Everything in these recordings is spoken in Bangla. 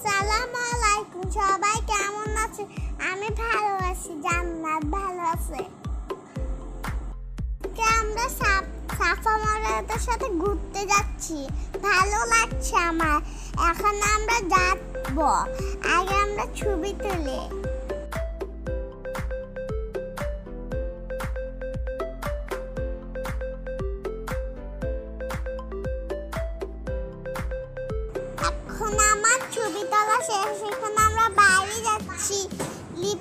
আসসালামু আলাইকুম, সবাই কেমন আছেন? আমি ভালো আছি, জান্নাত ভালো আছে। আমরা সাফা মারাদের সাথে ঘুরতে যাচ্ছি, ভালো লাগছে আমার। এখন আমরা যাবো, আগে আমরা ছবি তুলি। এখন আমার ছবি তোলা শেষ, এখন আমরা বাইরে যাচ্ছি, লিপ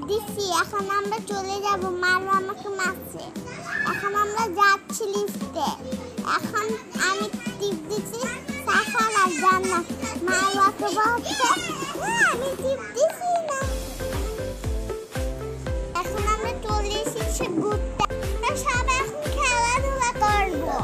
দিছি। এখন আমরা চলে যাব, মারো আমাকে মারছে। এখন আমরা যাচ্ছি লিফটে। এখন আমি টিপ দিচ্ছি, সাফার আর জান্নাত মারো তো বলছে আমি টিপ দিছি না। এখন আমরা চলে এসেছি ঘুরতে, আমরা সবাই এখন খেলাধুলা করবো।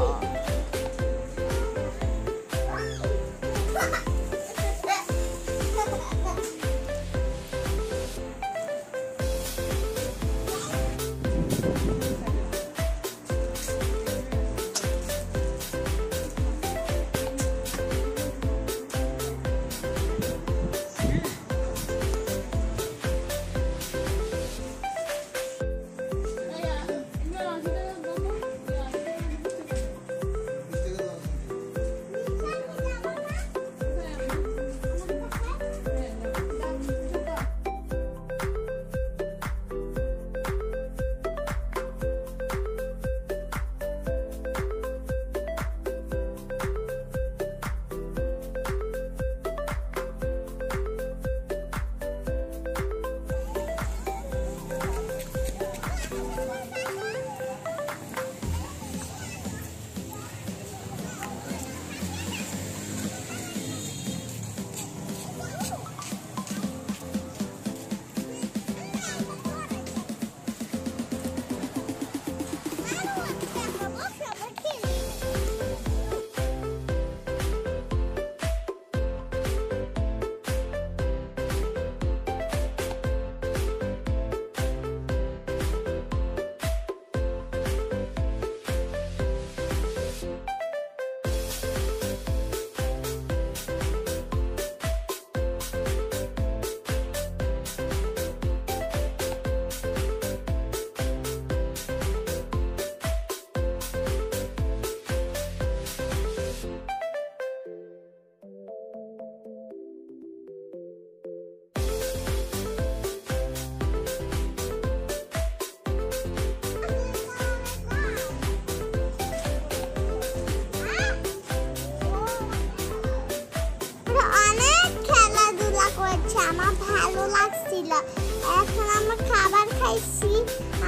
এখন আমরা খাবার খাইছি,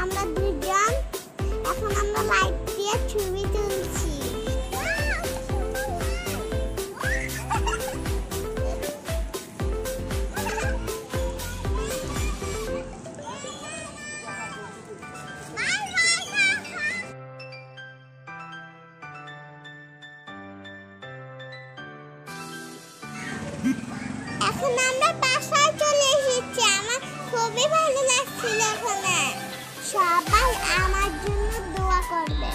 আমরা দুজন। এখন আমরা লাইট দিয়ে ছবি তুলছি। এখন আমরা বাসায় চলে এসেছি, আমার খুবই ভালো লাগছিল। এখানে সবাই আমার জন্য দোয়া করবে।